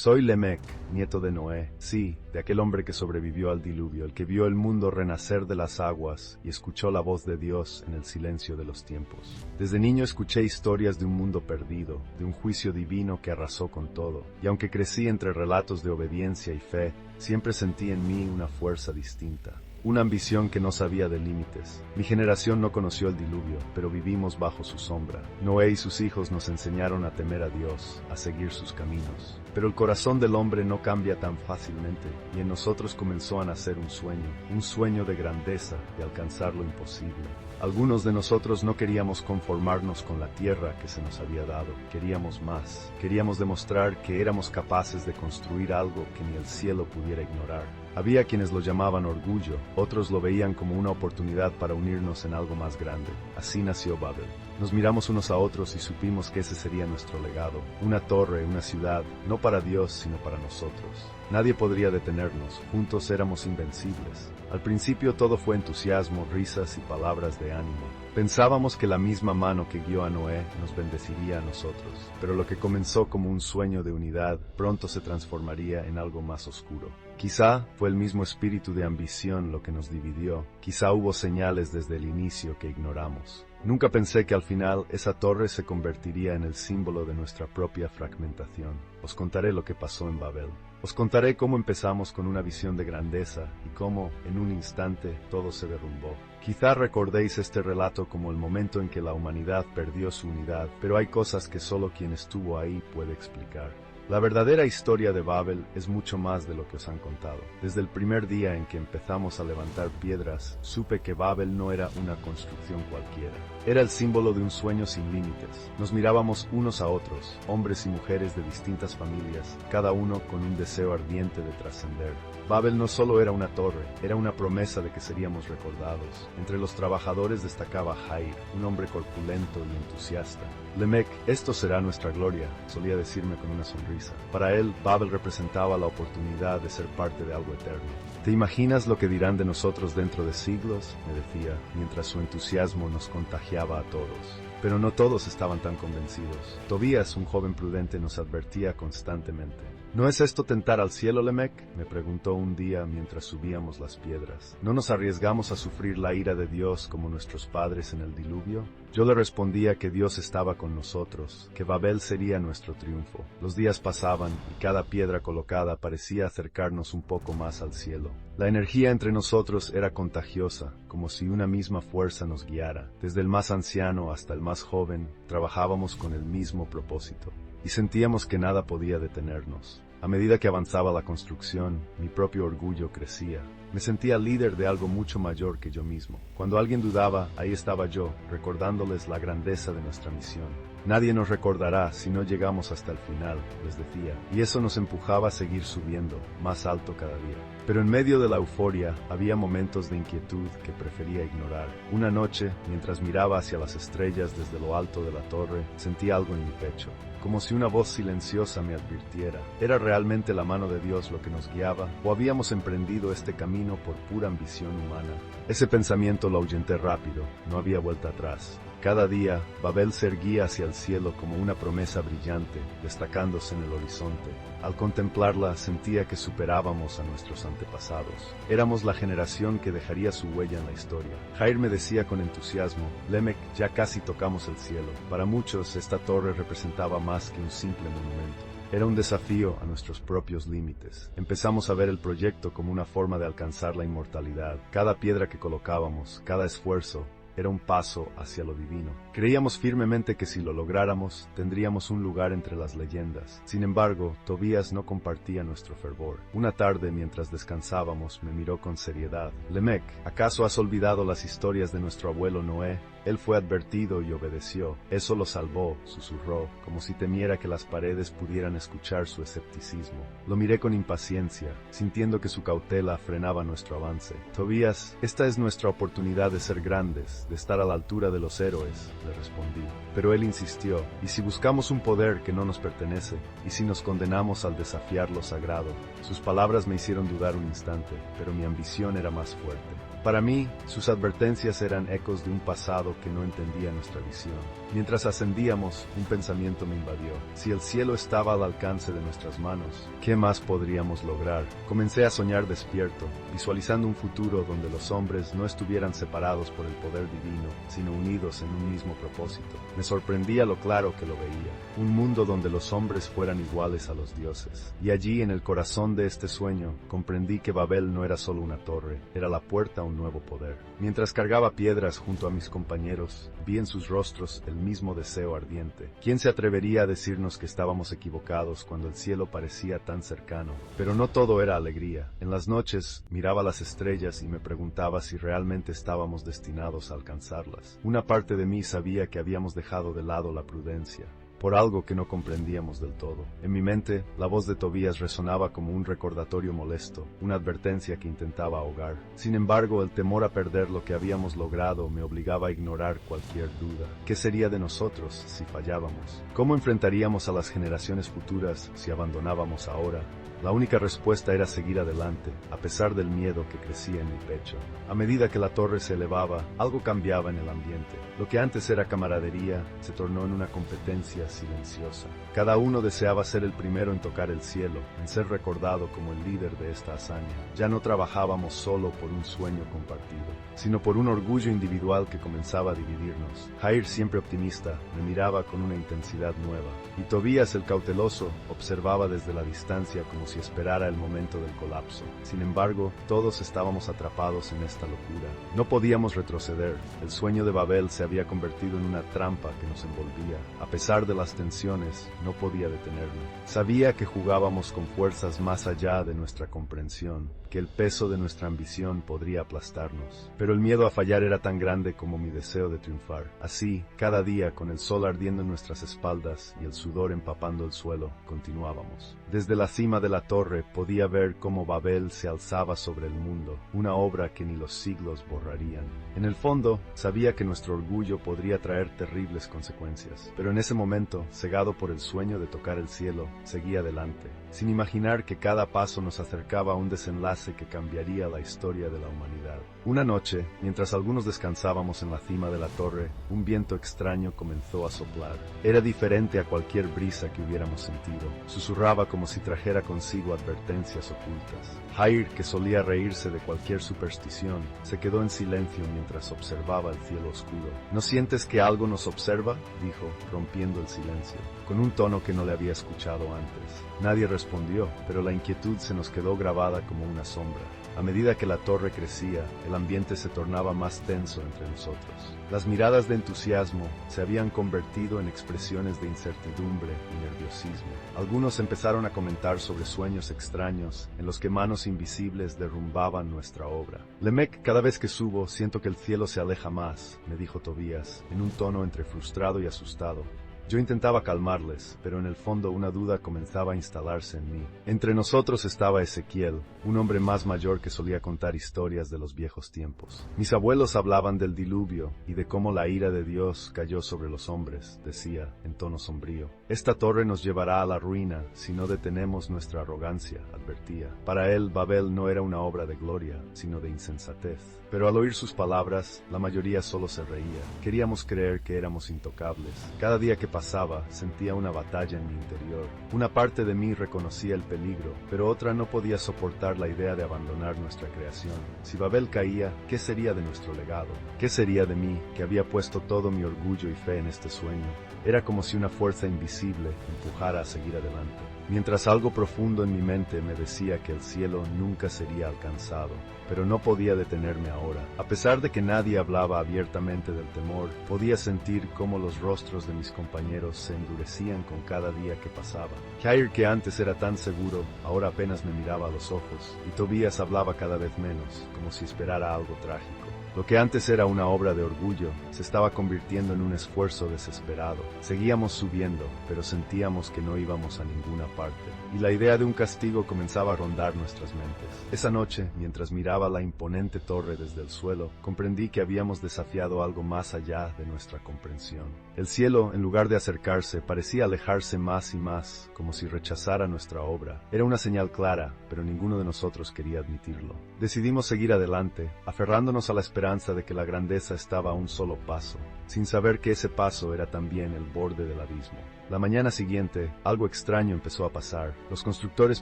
Soy Lemec, nieto de Noé, sí, de aquel hombre que sobrevivió al diluvio, el que vio el mundo renacer de las aguas y escuchó la voz de Dios en el silencio de los tiempos. Desde niño escuché historias de un mundo perdido, de un juicio divino que arrasó con todo, y aunque crecí entre relatos de obediencia y fe, siempre sentí en mí una fuerza distinta. Una ambición que no sabía de límites. Mi generación no conoció el diluvio, pero vivimos bajo su sombra. Noé y sus hijos nos enseñaron a temer a Dios, a seguir sus caminos. Pero el corazón del hombre no cambia tan fácilmente, y en nosotros comenzó a nacer un sueño de grandeza, de alcanzar lo imposible. Algunos de nosotros no queríamos conformarnos con la tierra que se nos había dado, queríamos más. Queríamos demostrar que éramos capaces de construir algo que ni el cielo pudiera ignorar. Había quienes lo llamaban orgullo, otros lo veían como una oportunidad para unirnos en algo más grande. Así nació Babel. Nos miramos unos a otros y supimos que ese sería nuestro legado. Una torre, una ciudad, no para Dios, sino para nosotros. Nadie podría detenernos, juntos éramos invencibles. Al principio todo fue entusiasmo, risas y palabras de ánimo. Pensábamos que la misma mano que guió a Noé nos bendeciría a nosotros, pero lo que comenzó como un sueño de unidad pronto se transformaría en algo más oscuro. Quizá fue el mismo espíritu de ambición lo que nos dividió, quizá hubo señales desde el inicio que ignoramos. Nunca pensé que al final esa torre se convertiría en el símbolo de nuestra propia fragmentación. Os contaré lo que pasó en Babel. Os contaré cómo empezamos con una visión de grandeza y cómo, en un instante, todo se derrumbó. Quizá recordéis este relato como el momento en que la humanidad perdió su unidad, pero hay cosas que solo quien estuvo ahí puede explicar. La verdadera historia de Babel es mucho más de lo que os han contado. Desde el primer día en que empezamos a levantar piedras, supe que Babel no era una construcción cualquiera. Era el símbolo de un sueño sin límites. Nos mirábamos unos a otros, hombres y mujeres de distintas familias, cada uno con un deseo ardiente de trascender. Babel no solo era una torre, era una promesa de que seríamos recordados. Entre los trabajadores destacaba Jair, un hombre corpulento y entusiasta. Lemec, esto será nuestra gloria, solía decirme con una sonrisa. Para él, Babel representaba la oportunidad de ser parte de algo eterno. ¿Te imaginas lo que dirán de nosotros dentro de siglos?, me decía, mientras su entusiasmo nos contagiaba a todos. Pero no todos estaban tan convencidos. Tobías, un joven prudente, nos advertía constantemente. ¿No es esto tentar al cielo, Lemec?, me preguntó un día mientras subíamos las piedras. ¿No nos arriesgamos a sufrir la ira de Dios como nuestros padres en el diluvio? Yo le respondía que Dios estaba con nosotros, que Babel sería nuestro triunfo. Los días pasaban y cada piedra colocada parecía acercarnos un poco más al cielo. La energía entre nosotros era contagiosa, como si una misma fuerza nos guiara. Desde el más anciano hasta el más joven, trabajábamos con el mismo propósito. Y sentíamos que nada podía detenernos. A medida que avanzaba la construcción, mi propio orgullo crecía. Me sentía líder de algo mucho mayor que yo mismo. Cuando alguien dudaba, ahí estaba yo, recordándoles la grandeza de nuestra misión. Nadie nos recordará si no llegamos hasta el final, les decía, y eso nos empujaba a seguir subiendo, más alto cada día. Pero en medio de la euforia, había momentos de inquietud que prefería ignorar. Una noche, mientras miraba hacia las estrellas desde lo alto de la torre, sentí algo en mi pecho, como si una voz silenciosa me advirtiera. ¿Era realmente la mano de Dios lo que nos guiaba, o habíamos emprendido este camino por pura ambición humana? Ese pensamiento lo ahuyenté rápido, no había vuelta atrás. Cada día, Babel se erguía hacia el cielo como una promesa brillante, destacándose en el horizonte. Al contemplarla, sentía que superábamos a nuestros antepasados. Éramos la generación que dejaría su huella en la historia. Jair me decía con entusiasmo, Lemec, ya casi tocamos el cielo. Para muchos, esta torre representaba más que un simple monumento. Era un desafío a nuestros propios límites. Empezamos a ver el proyecto como una forma de alcanzar la inmortalidad. Cada piedra que colocábamos, cada esfuerzo, era un paso hacia lo divino. Creíamos firmemente que si lo lográramos, tendríamos un lugar entre las leyendas. Sin embargo, Tobías no compartía nuestro fervor. Una tarde, mientras descansábamos, me miró con seriedad. Lemec, ¿acaso has olvidado las historias de nuestro abuelo Noé? Él fue advertido y obedeció. Eso lo salvó, susurró, como si temiera que las paredes pudieran escuchar su escepticismo. Lo miré con impaciencia, sintiendo que su cautela frenaba nuestro avance. Tobías, esta es nuestra oportunidad de ser grandes, de estar a la altura de los héroes, le respondí. Pero él insistió, ¿y si buscamos un poder que no nos pertenece? ¿Y si nos condenamos al desafiar lo sagrado? Sus palabras me hicieron dudar un instante, pero mi ambición era más fuerte. Para mí, sus advertencias eran ecos de un pasado que no entendía nuestra visión. Mientras ascendíamos, un pensamiento me invadió. Si el cielo estaba al alcance de nuestras manos, ¿qué más podríamos lograr? Comencé a soñar despierto, visualizando un futuro donde los hombres no estuvieran separados por el poder divino, sino unidos en un mismo propósito. Me sorprendía lo claro que lo veía. Un mundo donde los hombres fueran iguales a los dioses. Y allí, en el corazón de este sueño, comprendí que Babel no era solo una torre, era la puerta a un nuevo poder. Mientras cargaba piedras junto a mis compañeros, vi en sus rostros el mismo deseo ardiente. ¿Quién se atrevería a decirnos que estábamos equivocados cuando el cielo parecía tan cercano? Pero no todo era alegría. En las noches, miraba las estrellas y me preguntaba si realmente estábamos destinados a alcanzarlas. Una parte de mí sabía que habíamos dejado de lado la prudencia, por algo que no comprendíamos del todo. En mi mente, la voz de Tobías resonaba como un recordatorio molesto, una advertencia que intentaba ahogar. Sin embargo, el temor a perder lo que habíamos logrado me obligaba a ignorar cualquier duda. ¿Qué sería de nosotros si fallábamos? ¿Cómo enfrentaríamos a las generaciones futuras si abandonábamos ahora? La única respuesta era seguir adelante, a pesar del miedo que crecía en mi pecho. A medida que la torre se elevaba, algo cambiaba en el ambiente. Lo que antes era camaradería, se tornó en una competencia silenciosa. Cada uno deseaba ser el primero en tocar el cielo, en ser recordado como el líder de esta hazaña. Ya no trabajábamos solo por un sueño compartido, sino por un orgullo individual que comenzaba a dividirnos. Jair, siempre optimista, me miraba con una intensidad nueva, y Tobías, el cauteloso, observaba desde la distancia como si esperara el momento del colapso. Sin embargo, todos estábamos atrapados en esta locura. No podíamos retroceder. El sueño de Babel se había convertido en una trampa que nos envolvía. A pesar de las tensiones, no podía detenerme. Sabía que jugábamos con fuerzas más allá de nuestra comprensión, que el peso de nuestra ambición podría aplastarnos. Pero el miedo a fallar era tan grande como mi deseo de triunfar. Así, cada día, con el sol ardiendo en nuestras espaldas y el sudor empapando el suelo, continuábamos. Desde la cima de la torre podía ver cómo Babel se alzaba sobre el mundo, una obra que ni los siglos borrarían. En el fondo, sabía que nuestro orgullo podría traer terribles consecuencias, pero en ese momento, cegado por el sueño de tocar el cielo, seguía adelante, sin imaginar que cada paso nos acercaba a un desenlace que cambiaría la historia de la humanidad. Una noche, mientras algunos descansábamos en la cima de la torre, un viento extraño comenzó a soplar. Era diferente a cualquier brisa que hubiéramos sentido. Susurraba como si trajera consigo advertencias ocultas. Jair, que solía reírse de cualquier superstición, se quedó en silencio mientras observaba el cielo oscuro. ¿No sientes que algo nos observa?, dijo, rompiendo el silencio, con un tono que no le había escuchado antes. Nadie respondió, pero la inquietud se nos quedó grabada como una sombra. A medida que la torre crecía, el ambiente se tornaba más tenso entre nosotros. Las miradas de entusiasmo se habían convertido en expresiones de incertidumbre y nerviosismo. Algunos empezaron a comentar sobre sueños extraños en los que manos invisibles derrumbaban nuestra obra. Lemec, cada vez que subo siento que el cielo se aleja más, me dijo Tobías, en un tono entre frustrado y asustado. Yo intentaba calmarles, pero en el fondo una duda comenzaba a instalarse en mí. Entre nosotros estaba Ezequiel, un hombre más mayor que solía contar historias de los viejos tiempos. Mis abuelos hablaban del diluvio y de cómo la ira de Dios cayó sobre los hombres, decía, en tono sombrío. Esta torre nos llevará a la ruina si no detenemos nuestra arrogancia, advertía. Para él, Babel no era una obra de gloria, sino de insensatez. Pero al oír sus palabras, la mayoría solo se reía. Queríamos creer que éramos intocables. Cada día que pasaba, sentía una batalla en mi interior. Una parte de mí reconocía el peligro, pero otra no podía soportar la idea de abandonar nuestra creación. Si Babel caía, ¿qué sería de nuestro legado? ¿Qué sería de mí, que había puesto todo mi orgullo y fe en este sueño? Era como si una fuerza invisible empujara a seguir adelante. Mientras algo profundo en mi mente me decía que el cielo nunca sería alcanzado, pero no podía detenerme ahora. A pesar de que nadie hablaba abiertamente del temor, podía sentir cómo los rostros de mis compañeros se endurecían con cada día que pasaba. Jair, que antes era tan seguro, ahora apenas me miraba a los ojos, y Tobías hablaba cada vez menos, como si esperara algo trágico. Lo que antes era una obra de orgullo, se estaba convirtiendo en un esfuerzo desesperado. Seguíamos subiendo, pero sentíamos que no íbamos a ninguna parte, y la idea de un castigo comenzaba a rondar nuestras mentes. Esa noche, mientras miraba la imponente torre desde el suelo, comprendí que habíamos desafiado algo más allá de nuestra comprensión. El cielo, en lugar de acercarse, parecía alejarse más y más, como si rechazara nuestra obra. Era una señal clara, pero ninguno de nosotros quería admitirlo. Decidimos seguir adelante, aferrándonos a la esperanza de que la grandeza estaba a un solo paso, sin saber que ese paso era también el borde del abismo. La mañana siguiente, algo extraño empezó a pasar. Los constructores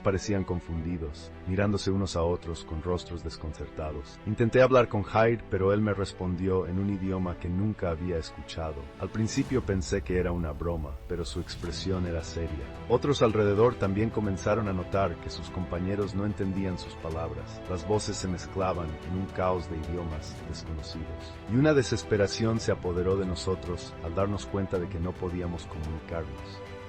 parecían confundidos, mirándose unos a otros con rostros desconcertados. Intenté hablar con Jair, pero él me respondió en un idioma que nunca había escuchado. Al principio pensé que era una broma, pero su expresión era seria. Otros alrededor también comenzaron a notar que sus compañeros no entendían sus palabras. Las voces se mezclaban en un caos de idiomas desconocidos. Y una desesperación se apoderó de nosotros al darnos cuenta de que no podíamos comunicarnos.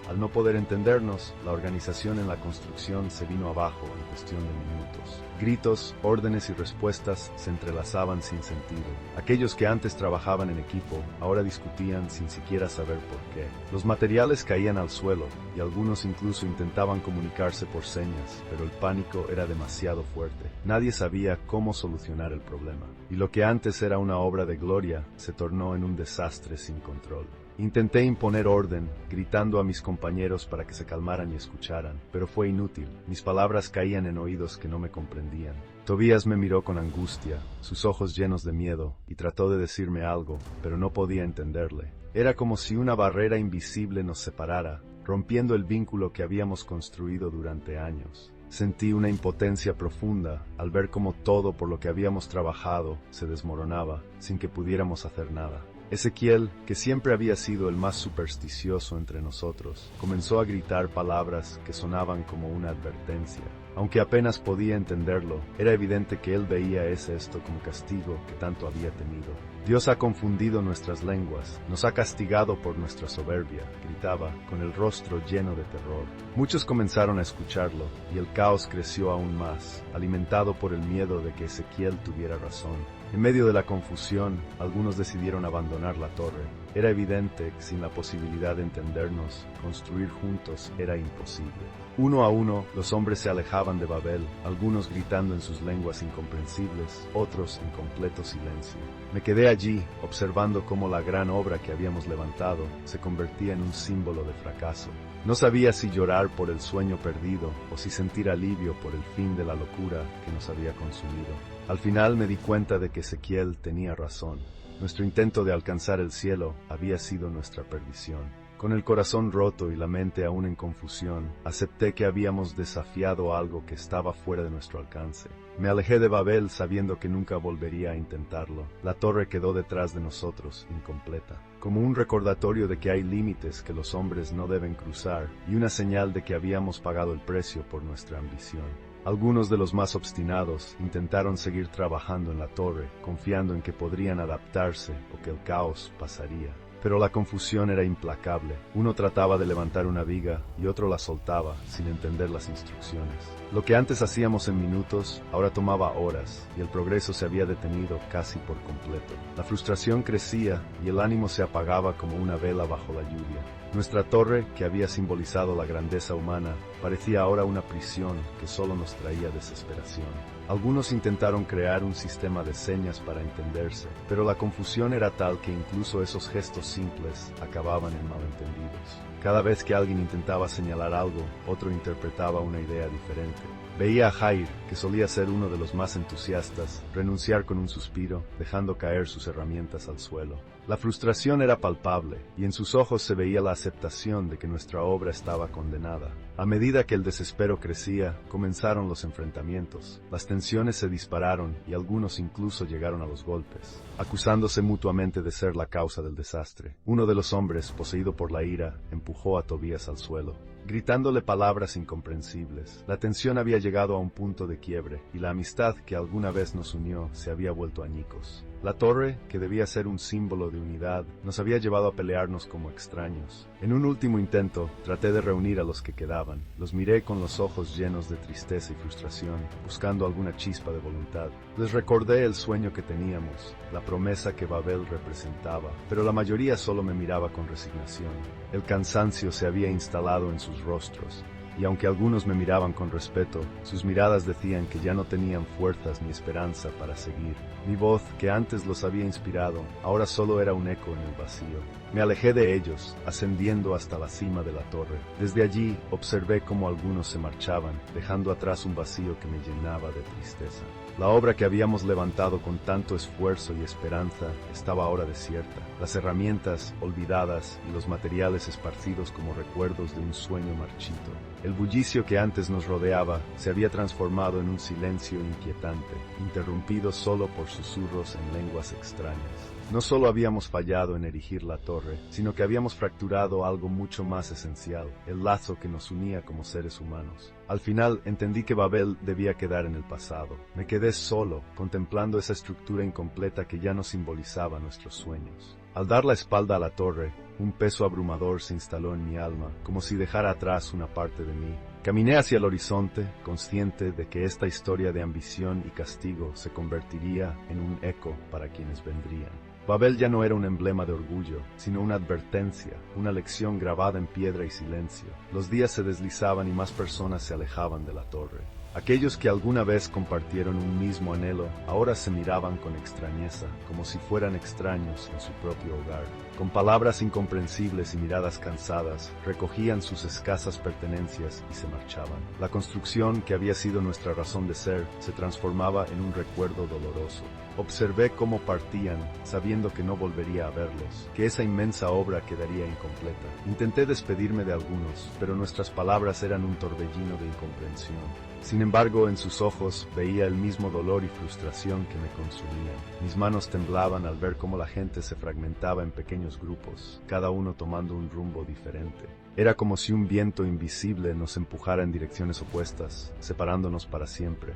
Al no poder entendernos, la organización en la construcción se vino abajo en cuestión de minutos. Gritos, órdenes y respuestas se entrelazaban sin sentido. Aquellos que antes trabajaban en equipo, ahora discutían sin siquiera saber por qué. Los materiales caían al suelo, y algunos incluso intentaban comunicarse por señas, pero el pánico era demasiado fuerte. Nadie sabía cómo solucionar el problema. Y lo que antes era una obra de gloria, se tornó en un desastre sin control. Intenté imponer orden, gritando a mis compañeros para que se calmaran y escucharan, pero fue inútil. Mis palabras caían en oídos que no me comprendían. Tobías me miró con angustia, sus ojos llenos de miedo, y trató de decirme algo, pero no podía entenderle. Era como si una barrera invisible nos separara, rompiendo el vínculo que habíamos construido durante años. Sentí una impotencia profunda al ver cómo todo por lo que habíamos trabajado se desmoronaba, sin que pudiéramos hacer nada. Ezequiel, que siempre había sido el más supersticioso entre nosotros, comenzó a gritar palabras que sonaban como una advertencia. Aunque apenas podía entenderlo, era evidente que él veía esto como castigo que tanto había temido. Dios ha confundido nuestras lenguas, nos ha castigado por nuestra soberbia, gritaba, con el rostro lleno de terror. Muchos comenzaron a escucharlo, y el caos creció aún más, alimentado por el miedo de que Ezequiel tuviera razón. En medio de la confusión, algunos decidieron abandonar la torre. Era evidente que sin la posibilidad de entendernos, construir juntos era imposible. Uno a uno, los hombres se alejaban de Babel, algunos gritando en sus lenguas incomprensibles, otros en completo silencio. Me quedé allí, observando cómo la gran obra que habíamos levantado se convertía en un símbolo de fracaso. No sabía si llorar por el sueño perdido o si sentir alivio por el fin de la locura que nos había consumido. Al final me di cuenta de que Ezequiel tenía razón. Nuestro intento de alcanzar el cielo había sido nuestra perdición. Con el corazón roto y la mente aún en confusión, acepté que habíamos desafiado algo que estaba fuera de nuestro alcance. Me alejé de Babel sabiendo que nunca volvería a intentarlo. La torre quedó detrás de nosotros, incompleta, como un recordatorio de que hay límites que los hombres no deben cruzar y una señal de que habíamos pagado el precio por nuestra ambición. Algunos de los más obstinados intentaron seguir trabajando en la torre, confiando en que podrían adaptarse o que el caos pasaría. Pero la confusión era implacable. Uno trataba de levantar una viga y otro la soltaba, sin entender las instrucciones. Lo que antes hacíamos en minutos, ahora tomaba horas, y el progreso se había detenido casi por completo. La frustración crecía y el ánimo se apagaba como una vela bajo la lluvia. Nuestra torre, que había simbolizado la grandeza humana, parecía ahora una prisión que solo nos traía desesperación. Algunos intentaron crear un sistema de señas para entenderse, pero la confusión era tal que incluso esos gestos simples acababan en malentendidos. Cada vez que alguien intentaba señalar algo, otro interpretaba una idea diferente. Veía a Jair, que solía ser uno de los más entusiastas, renunciar con un suspiro, dejando caer sus herramientas al suelo. La frustración era palpable, y en sus ojos se veía la aceptación de que nuestra obra estaba condenada. A medida que el desespero crecía, comenzaron los enfrentamientos. Las tensiones se dispararon y algunos incluso llegaron a los golpes, acusándose mutuamente de ser la causa del desastre. Uno de los hombres, poseído por la ira, empujó a Tobías al suelo, gritándole palabras incomprensibles. La tensión había llegado a un punto de quiebre, y la amistad que alguna vez nos unió se había vuelto añicos. La torre, que debía ser un símbolo de unidad, nos había llevado a pelearnos como extraños. En un último intento, traté de reunir a los que quedaban. Los miré con los ojos llenos de tristeza y frustración, buscando alguna chispa de voluntad. Les recordé el sueño que teníamos, la promesa que Babel representaba, pero la mayoría solo me miraba con resignación. El cansancio se había instalado en sus rostros, y aunque algunos me miraban con respeto, sus miradas decían que ya no tenían fuerzas ni esperanza para seguir. Mi voz, que antes los había inspirado, ahora solo era un eco en el vacío. Me alejé de ellos, ascendiendo hasta la cima de la torre. Desde allí, observé cómo algunos se marchaban, dejando atrás un vacío que me llenaba de tristeza. La obra que habíamos levantado con tanto esfuerzo y esperanza estaba ahora desierta, las herramientas olvidadas y los materiales esparcidos como recuerdos de un sueño marchito. El bullicio que antes nos rodeaba se había transformado en un silencio inquietante, interrumpido solo por susurros en lenguas extrañas. No solo habíamos fallado en erigir la torre, sino que habíamos fracturado algo mucho más esencial, el lazo que nos unía como seres humanos. Al final entendí que Babel debía quedar en el pasado. Me quedé solo, contemplando esa estructura incompleta que ya no simbolizaba nuestros sueños. Al dar la espalda a la torre, un peso abrumador se instaló en mi alma, como si dejara atrás una parte de mí. Caminé hacia el horizonte, consciente de que esta historia de ambición y castigo se convertiría en un eco para quienes vendrían. Babel ya no era un emblema de orgullo, sino una advertencia, una lección grabada en piedra y silencio. Los días se deslizaban y más personas se alejaban de la torre. Aquellos que alguna vez compartieron un mismo anhelo, ahora se miraban con extrañeza, como si fueran extraños en su propio hogar. Con palabras incomprensibles y miradas cansadas, recogían sus escasas pertenencias y se marchaban. La construcción que había sido nuestra razón de ser se transformaba en un recuerdo doloroso. Observé cómo partían, sabiendo que no volvería a verlos, que esa inmensa obra quedaría incompleta. Intenté despedirme de algunos, pero nuestras palabras eran un torbellino de incomprensión. Sin embargo, en sus ojos veía el mismo dolor y frustración que me consumían. Mis manos temblaban al ver cómo la gente se fragmentaba en pequeños grupos, cada uno tomando un rumbo diferente. Era como si un viento invisible nos empujara en direcciones opuestas, separándonos para siempre.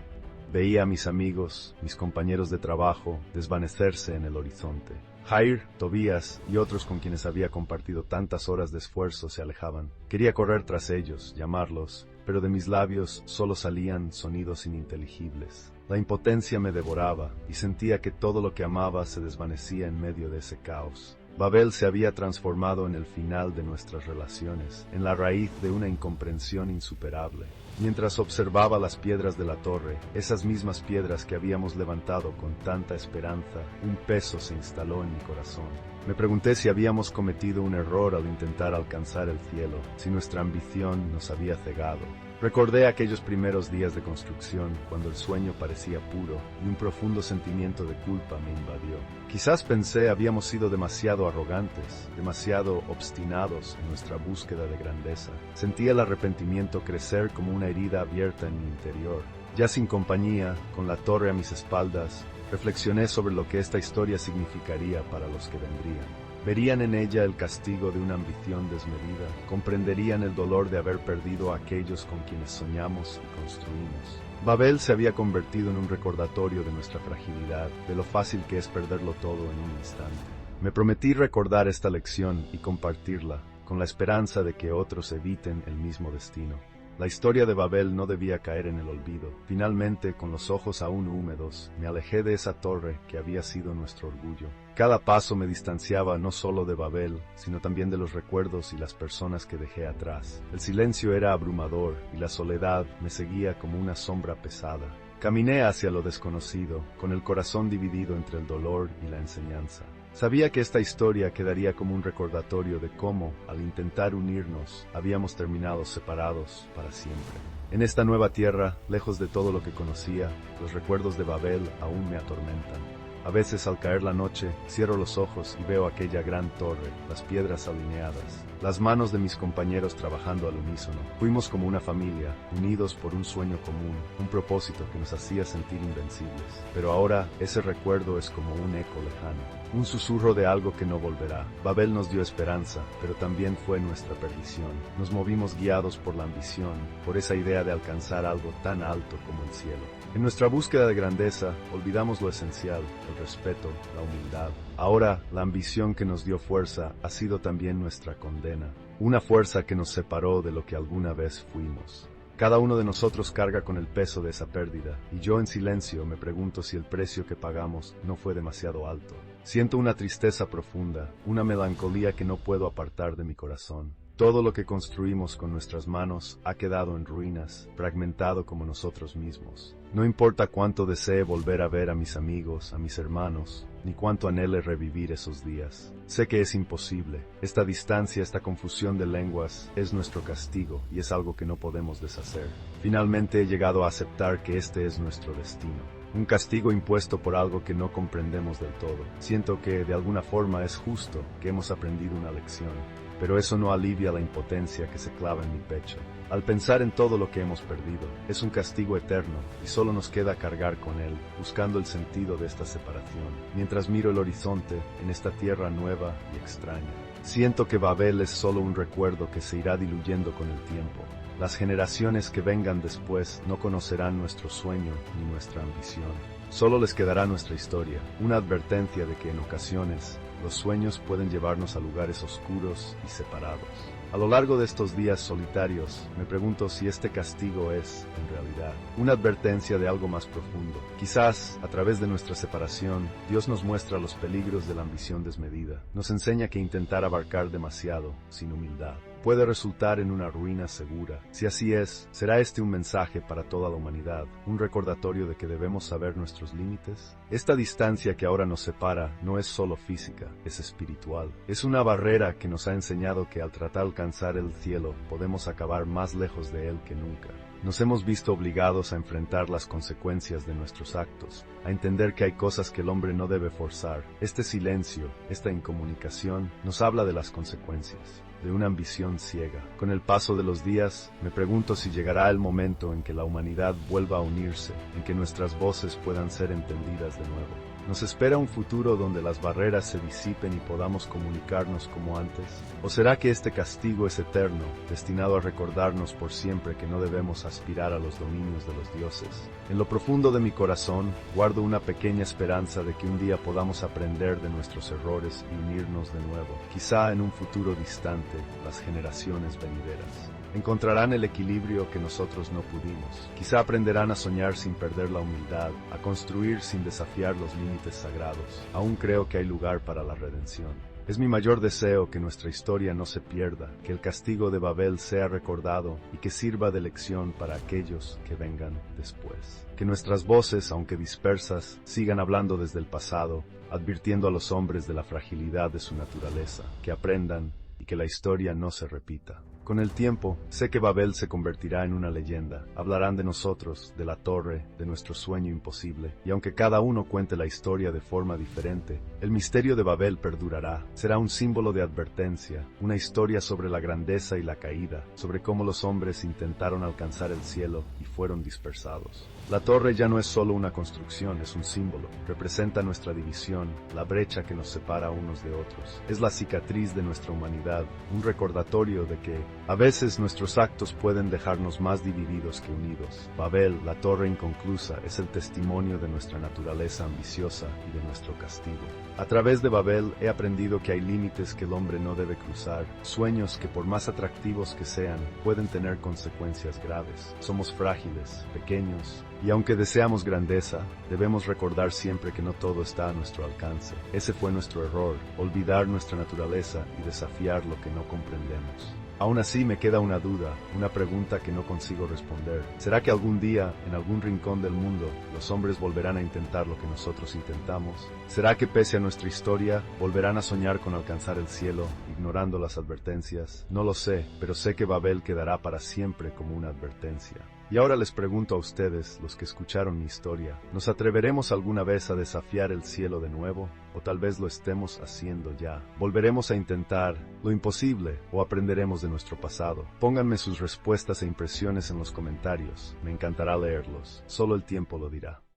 Veía a mis amigos, mis compañeros de trabajo, desvanecerse en el horizonte. Jair, Tobías y otros con quienes había compartido tantas horas de esfuerzo se alejaban. Quería correr tras ellos, llamarlos, pero de mis labios solo salían sonidos ininteligibles. La impotencia me devoraba y sentía que todo lo que amaba se desvanecía en medio de ese caos. Babel se había transformado en el final de nuestras relaciones, en la raíz de una incomprensión insuperable. Mientras observaba las piedras de la torre, esas mismas piedras que habíamos levantado con tanta esperanza, un peso se instaló en mi corazón. Me pregunté si habíamos cometido un error al intentar alcanzar el cielo, si nuestra ambición nos había cegado. Recordé aquellos primeros días de construcción, cuando el sueño parecía puro, y un profundo sentimiento de culpa me invadió. Quizás pensé habíamos sido demasiado arrogantes, demasiado obstinados en nuestra búsqueda de grandeza. Sentí el arrepentimiento crecer como una herida abierta en mi interior. Ya sin compañía, con la torre a mis espaldas, reflexioné sobre lo que esta historia significaría para los que vendrían. Verían en ella el castigo de una ambición desmedida, comprenderían el dolor de haber perdido a aquellos con quienes soñamos y construimos. Babel se había convertido en un recordatorio de nuestra fragilidad, de lo fácil que es perderlo todo en un instante. Me prometí recordar esta lección y compartirla, con la esperanza de que otros eviten el mismo destino. La historia de Babel no debía caer en el olvido. Finalmente, con los ojos aún húmedos, me alejé de esa torre que había sido nuestro orgullo. Cada paso me distanciaba no solo de Babel, sino también de los recuerdos y las personas que dejé atrás. El silencio era abrumador y la soledad me seguía como una sombra pesada. Caminé hacia lo desconocido, con el corazón dividido entre el dolor y la enseñanza. Sabía que esta historia quedaría como un recordatorio de cómo, al intentar unirnos, habíamos terminado separados para siempre. En esta nueva tierra, lejos de todo lo que conocía, los recuerdos de Babel aún me atormentan. A veces, al caer la noche, cierro los ojos y veo aquella gran torre, las piedras alineadas, las manos de mis compañeros trabajando al unísono. Fuimos como una familia, unidos por un sueño común, un propósito que nos hacía sentir invencibles. Pero ahora, ese recuerdo es como un eco lejano, un susurro de algo que no volverá. Babel nos dio esperanza, pero también fue nuestra perdición. Nos movimos guiados por la ambición, por esa idea de alcanzar algo tan alto como el cielo. En nuestra búsqueda de grandeza, olvidamos lo esencial, el el respeto, la humildad. Ahora, la ambición que nos dio fuerza ha sido también nuestra condena, una fuerza que nos separó de lo que alguna vez fuimos. Cada uno de nosotros carga con el peso de esa pérdida, y yo en silencio me pregunto si el precio que pagamos no fue demasiado alto. Siento una tristeza profunda, una melancolía que no puedo apartar de mi corazón. Todo lo que construimos con nuestras manos ha quedado en ruinas, fragmentado como nosotros mismos. No importa cuánto desee volver a ver a mis amigos, a mis hermanos, ni cuánto anhele revivir esos días. Sé que es imposible. Esta distancia, esta confusión de lenguas, es nuestro castigo y es algo que no podemos deshacer. Finalmente he llegado a aceptar que este es nuestro destino. Un castigo impuesto por algo que no comprendemos del todo. Siento que, de alguna forma, es justo que hemos aprendido una lección. Pero eso no alivia la impotencia que se clava en mi pecho. Al pensar en todo lo que hemos perdido, es un castigo eterno y solo nos queda cargar con él, buscando el sentido de esta separación, mientras miro el horizonte en esta tierra nueva y extraña. Siento que Babel es solo un recuerdo que se irá diluyendo con el tiempo. Las generaciones que vengan después no conocerán nuestro sueño ni nuestra ambición. Solo les quedará nuestra historia, una advertencia de que en ocasiones los sueños pueden llevarnos a lugares oscuros y separados. A lo largo de estos días solitarios, me pregunto si este castigo es, en realidad, una advertencia de algo más profundo. Quizás, a través de nuestra separación, Dios nos muestra los peligros de la ambición desmedida. Nos enseña que intentar abarcar demasiado, sin humildad, puede resultar en una ruina segura. Si así es, ¿será este un mensaje para toda la humanidad? ¿Un recordatorio de que debemos saber nuestros límites? Esta distancia que ahora nos separa no es solo física, es espiritual. Es una barrera que nos ha enseñado que al tratar de alcanzar el cielo, podemos acabar más lejos de él que nunca. Nos hemos visto obligados a enfrentar las consecuencias de nuestros actos, a entender que hay cosas que el hombre no debe forzar. Este silencio, esta incomunicación, nos habla de las consecuencias, de una ambición ciega. Con el paso de los días, me pregunto si llegará el momento en que la humanidad vuelva a unirse, en que nuestras voces puedan ser entendidas de nuevo. ¿Nos espera un futuro donde las barreras se disipen y podamos comunicarnos como antes? ¿O será que este castigo es eterno, destinado a recordarnos por siempre que no debemos aspirar a los dominios de los dioses? En lo profundo de mi corazón, guardo una pequeña esperanza de que un día podamos aprender de nuestros errores y unirnos de nuevo, quizá en un futuro distante, las generaciones venideras. Encontrarán el equilibrio que nosotros no pudimos. Quizá aprenderán a soñar sin perder la humildad, a construir sin desafiar los límites sagrados. Aún creo que hay lugar para la redención. Es mi mayor deseo que nuestra historia no se pierda, que el castigo de Babel sea recordado y que sirva de lección para aquellos que vengan después. Que nuestras voces, aunque dispersas, sigan hablando desde el pasado, advirtiendo a los hombres de la fragilidad de su naturaleza, que aprendan y que la historia no se repita. Con el tiempo, sé que Babel se convertirá en una leyenda. Hablarán de nosotros, de la torre, de nuestro sueño imposible. Y aunque cada uno cuente la historia de forma diferente, el misterio de Babel perdurará. Será un símbolo de advertencia, una historia sobre la grandeza y la caída, sobre cómo los hombres intentaron alcanzar el cielo y fueron dispersados. La torre ya no es solo una construcción, es un símbolo. Representa nuestra división, la brecha que nos separa unos de otros. Es la cicatriz de nuestra humanidad, un recordatorio de que a veces nuestros actos pueden dejarnos más divididos que unidos. Babel, la torre inconclusa, es el testimonio de nuestra naturaleza ambiciosa y de nuestro castigo. A través de Babel he aprendido que hay límites que el hombre no debe cruzar, sueños que por más atractivos que sean, pueden tener consecuencias graves. Somos frágiles, pequeños, y aunque deseamos grandeza, debemos recordar siempre que no todo está a nuestro alcance. Ese fue nuestro error, olvidar nuestra naturaleza y desafiar lo que no comprendemos. Aún así me queda una duda, una pregunta que no consigo responder. ¿Será que algún día, en algún rincón del mundo, los hombres volverán a intentar lo que nosotros intentamos? ¿Será que pese a nuestra historia, volverán a soñar con alcanzar el cielo, ignorando las advertencias? No lo sé, pero sé que Babel quedará para siempre como una advertencia. Y ahora les pregunto a ustedes, los que escucharon mi historia, ¿nos atreveremos alguna vez a desafiar el cielo de nuevo? ¿O tal vez lo estemos haciendo ya? ¿Volveremos a intentar lo imposible o aprenderemos de nuestro pasado? Pónganme sus respuestas e impresiones en los comentarios, me encantará leerlos, solo el tiempo lo dirá.